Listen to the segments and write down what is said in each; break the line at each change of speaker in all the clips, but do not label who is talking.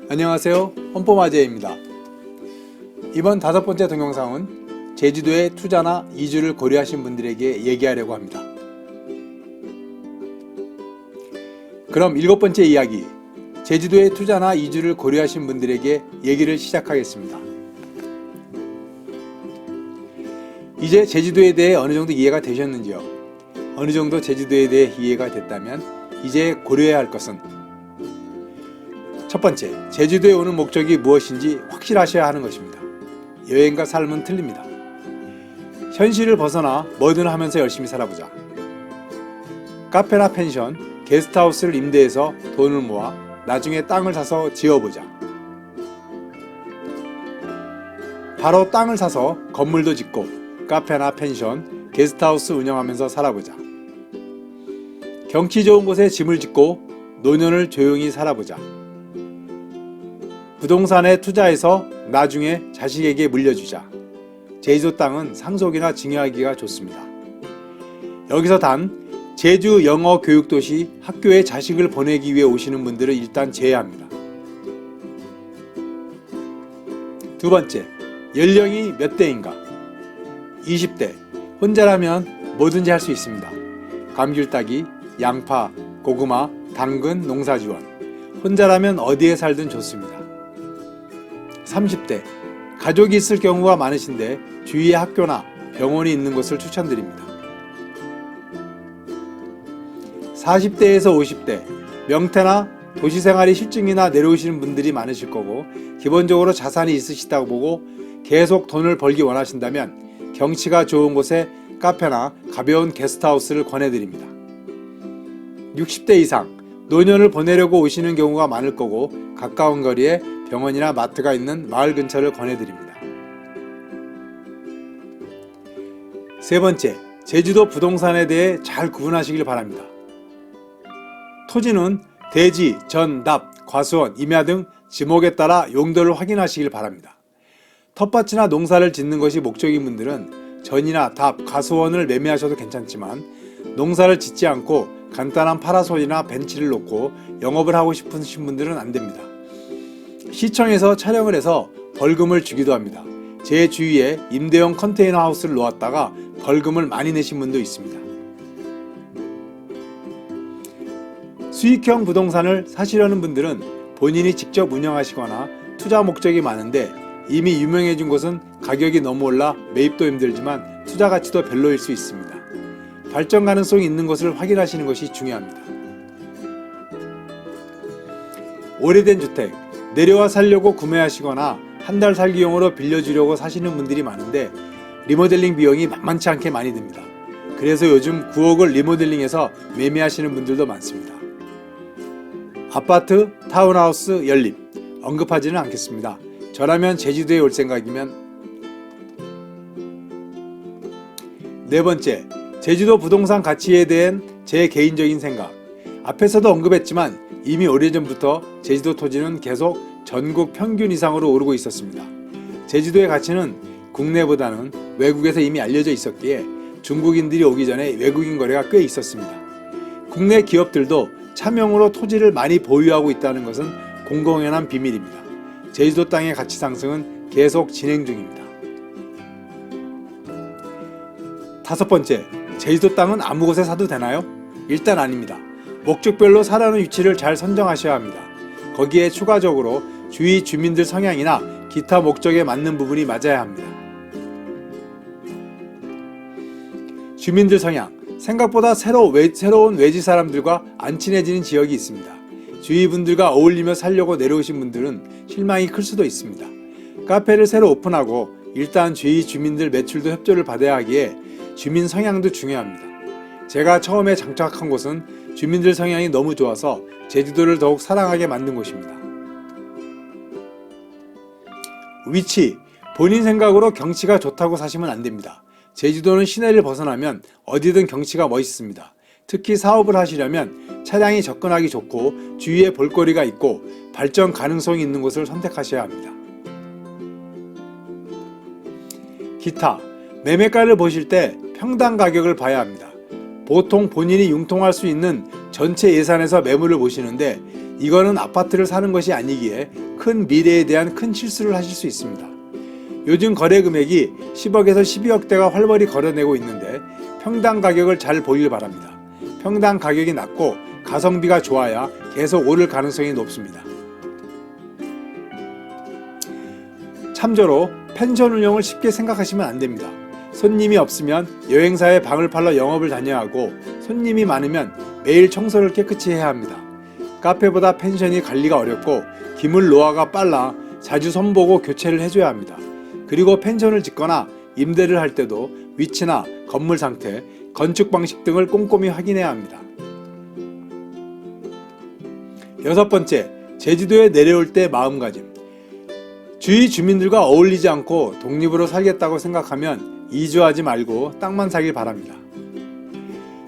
안녕하세요, 험포마제입니다. 이번 5번째 동영상은 제주도에 투자나 이주를 고려하신 분들에게 얘기하려고 합니다. 그럼 7번째 이야기, 제주도에 투자나 이주를 고려하신 분들에게 얘기를 시작하겠습니다. 이제 제주도에 대해 어느 정도 이해가 되셨는지요? 어느 정도 제주도에 대해 이해가 됐다면 이제 고려해야 할 것은 첫 번째, 제주도에 오는 목적이 무엇인지 확실하셔야 하는 것입니다. 여행과 삶은 틀립니다. 현실을 벗어나 뭐든 하면서 열심히 살아보자. 카페나 펜션, 게스트하우스를 임대해서 돈을 모아 나중에 땅을 사서 지어보자. 바로 땅을 사서 건물도 짓고 카페나 펜션, 게스트하우스 운영하면서 살아보자. 경치 좋은 곳에 짐을 짓고 노년을 조용히 살아보자. 부동산에 투자해서 나중에 자식에게 물려주자. 제주도 땅은 상속이나 증여하기가 좋습니다. 여기서 단 제주 영어 교육도시 학교에 자식을 보내기 위해 오시는 분들은 일단 제외합니다. 두 번째, 연령이 몇 대인가? 20대, 혼자라면 뭐든지 할 수 있습니다. 감귤 따기, 양파, 고구마, 당근, 농사 지원. 혼자라면 어디에 살든 좋습니다. 30대, 가족이 있을 경우가 많으신데 주위에 학교나 병원이 있는 곳을 추천드립니다. 40대에서 50대, 명태나 도시생활이 실증이나 내려오시는 분들이 많으실 거고 기본적으로 자산이 있으시다고 보고 계속 돈을 벌기 원하신다면 경치가 좋은 곳에 카페나 가벼운 게스트하우스를 권해드립니다. 60대 이상, 노년을 보내려고 오시는 경우가 많을 거고 가까운 거리에 병원이나 마트가 있는 마을 근처를 권해드립니다. 세 번째, 제주도 부동산에 대해 잘 구분하시길 바랍니다. 토지는 대지, 전, 납, 과수원, 임야 등 지목에 따라 용도를 확인하시길 바랍니다. 텃밭이나 농사를 짓는 것이 목적인 분들은 전이나 답, 과수원을 매매하셔도 괜찮지만 농사를 짓지 않고 간단한 파라솔이나 벤치를 놓고 영업을 하고 싶으신 분들은 안됩니다. 시청에서 촬영을 해서 벌금을 주기도 합니다. 제 주위에 임대용 컨테이너 하우스를 놓았다가 벌금을 많이 내신 분도 있습니다. 수익형 부동산을 사시려는 분들은 본인이 직접 운영하시거나 투자 목적이 많은데 이미 유명해진 곳은 가격이 너무 올라 매입도 힘들지만 투자 가치도 별로일 수 있습니다. 발전 가능성이 있는 것을 확인하시는 것이 중요합니다. 오래된 주택, 내려와 살려고 구매하시거나 한 달 살기용으로 빌려주려고 사시는 분들이 많은데 리모델링 비용이 만만치 않게 많이 듭니다. 그래서 요즘 9억을 리모델링해서 매매하시는 분들도 많습니다. 아파트, 타운하우스 연립 언급하지는 않겠습니다. 저라면 제주도에 올 생각이면. 네 번째, 제주도 부동산 가치에 대한 제 개인적인 생각. 앞에서도 언급했지만 이미 오래전부터 제주도 토지는 계속 전국 평균 이상으로 오르고 있었습니다. 제주도의 가치는 국내보다는 외국에서 이미 알려져 있었기에 중국인들이 오기 전에 외국인 거래가 꽤 있었습니다. 국내 기업들도 차명으로 토지를 많이 보유하고 있다는 것은 공공연한 비밀입니다. 제주도 땅의 가치 상승은 계속 진행 중입니다. 다섯 번째, 제주도 땅은 아무 곳에 사도 되나요? 일단 아닙니다. 목적별로 사려는 위치를 잘 선정하셔야 합니다. 거기에 추가적으로 주위 주민들 성향이나 기타 목적에 맞는 부분이 맞아야 합니다. 주민들 성향, 생각보다 새로운 외지 사람들과 안 친해지는 지역이 있습니다. 주위 분들과 어울리며 살려고 내려오신 분들은 실망이 클 수도 있습니다. 카페를 새로 오픈하고 일단 주위 주민들 매출도 협조를 받아야 하기에 주민 성향도 중요합니다. 제가 처음에 장착한 곳은 주민들 성향이 너무 좋아서 제주도를 더욱 사랑하게 만든 곳입니다. 위치, 본인 생각으로 경치가 좋다고 사시면 안됩니다. 제주도는 시내를 벗어나면 어디든 경치가 멋있습니다. 특히 사업을 하시려면 차량이 접근하기 좋고 주위에 볼거리가 있고 발전 가능성이 있는 곳을 선택하셔야 합니다. 기타, 매매가를 보실 때 평당 가격을 봐야 합니다. 보통 본인이 융통할 수 있는 전체 예산에서 매물을 보시는데 이거는 아파트를 사는 것이 아니기에 큰 큰 미래에 대한 큰 실수를 하실 수 있습니다. 요즘 거래 금액이 10억에서 12억대가 활발히 거래되고 있는데 평당 가격을 잘 보길 바랍니다. 평당 가격이 낮고 가성비가 좋아야 계속 오를 가능성이 높습니다. 참조로 펜션 운영을 쉽게 생각하시면 안 됩니다. 손님이 없으면 여행사에 방을 팔러 영업을 다녀야 하고 손님이 많으면 매일 청소를 깨끗이 해야 합니다. 카페보다 펜션이 관리가 어렵고 기물 노화가 빨라 자주 손보고 교체를 해줘야 합니다. 그리고 펜션을 짓거나 임대를 할 때도 위치나 건물 상태, 건축 방식 등을 꼼꼼히 확인해야 합니다. 6번째, 제주도에 내려올 때 마음가짐. 주위 주민들과 어울리지 않고 독립으로 살겠다고 생각하면 이주하지 말고 땅만 사길 바랍니다.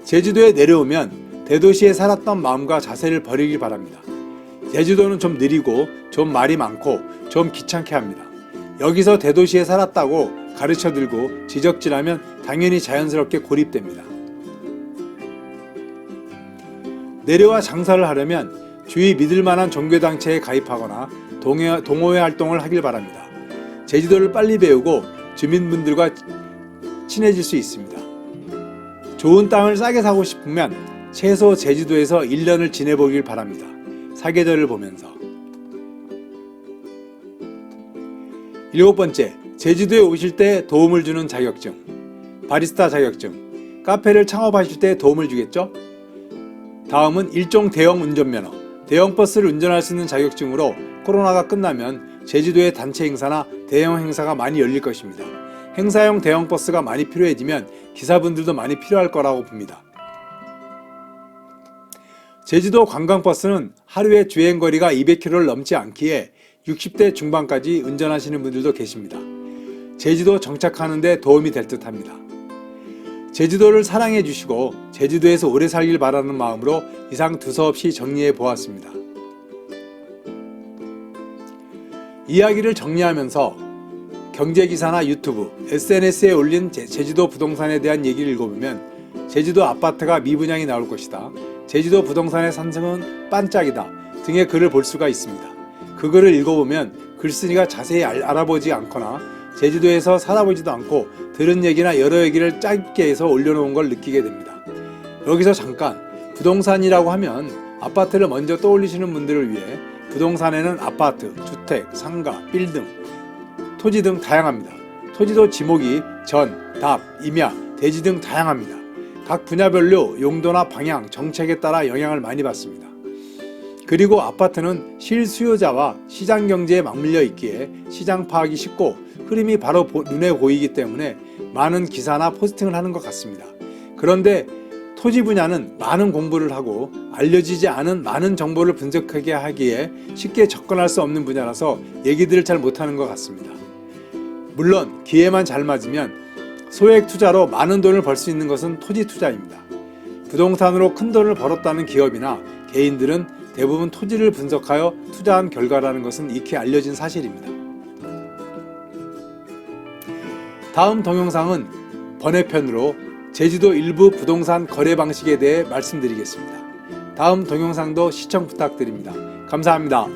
제주도에 내려오면 대도시에 살았던 마음과 자세를 버리길 바랍니다. 제주도는 좀 느리고 좀 말이 많고 좀 귀찮게 합니다. 여기서 대도시에 살았다고 가르쳐들고 지적질하면 당연히 자연스럽게 고립됩니다. 내려와 장사를 하려면 주위 믿을만한 종교단체에 가입하거나 동호회 활동을 하길 바랍니다. 제주도를 빨리 배우고 주민분들과 친해질 수 있습니다. 좋은 땅을 싸게 사고 싶으면 최소 제주도에서 1년을 지내보길 바랍니다. 사계절을 보면서. 7번째, 제주도에 오실 때 도움을 주는 자격증. 바리스타 자격증. 카페를 창업하실 때 도움을 주겠죠? 다음은 일종 대형 운전면허. 대형 버스를 운전할 수 있는 자격증으로 코로나가 끝나면 제주도의 단체 행사나 대형 행사가 많이 열릴 것입니다. 행사용 대형 버스가 많이 필요해지면 기사분들도 많이 필요할 거라고 봅니다. 제주도 관광버스는 하루에 주행거리가 200km를 넘지 않기에 60대 중반까지 운전하시는 분들도 계십니다. 제주도 정착하는 데 도움이 될 듯 합니다. 제주도를 사랑해 주시고 제주도에서 오래 살길 바라는 마음으로 이상 두서없이 정리해 보았습니다. 이야기를 정리하면서 경제기사나 유튜브, SNS에 올린 제주도 부동산에 대한 얘기를 읽어보면 제주도 아파트가 미분양이 나올 것이다, 제주도 부동산의 상승은 반짝이다 등의 글을 볼 수가 있습니다. 그 글을 읽어보면 글쓴이가 자세히 알아보지 않거나 제주도에서 살아보지도 않고 들은 얘기나 여러 얘기를 짧게 해서 올려놓은 걸 느끼게 됩니다. 여기서 잠깐, 부동산이라고 하면 아파트를 먼저 떠올리시는 분들을 위해 부동산에는 아파트, 주택, 상가, 빌딩, 토지 등 다양합니다. 토지도 지목이 전, 답, 임야, 대지 등 다양합니다. 각 분야별로 용도나 방향, 정책에 따라 영향을 많이 받습니다. 그리고 아파트는 실수요자와 시장 경제에 맞물려 있기에 시장 파악이 쉽고 흐름이 바로 눈에 보이기 때문에 많은 기사나 포스팅을 하는 것 같습니다. 그런데 토지 분야는 많은 공부를 하고 알려지지 않은 많은 정보를 분석하게 하기에 쉽게 접근할 수 없는 분야라서 얘기들을 잘 못하는 것 같습니다. 물론 기회만 잘 맞으면 소액 투자로 많은 돈을 벌 수 있는 것은 토지 투자입니다. 부동산으로 큰 돈을 벌었다는 기업이나 개인들은 대부분 토지를 분석하여 투자한 결과라는 것은 익히 알려진 사실입니다. 다음 동영상은 번외편으로 제주도 일부 부동산 거래 방식에 대해 말씀드리겠습니다. 다음 동영상도 시청 부탁드립니다. 감사합니다.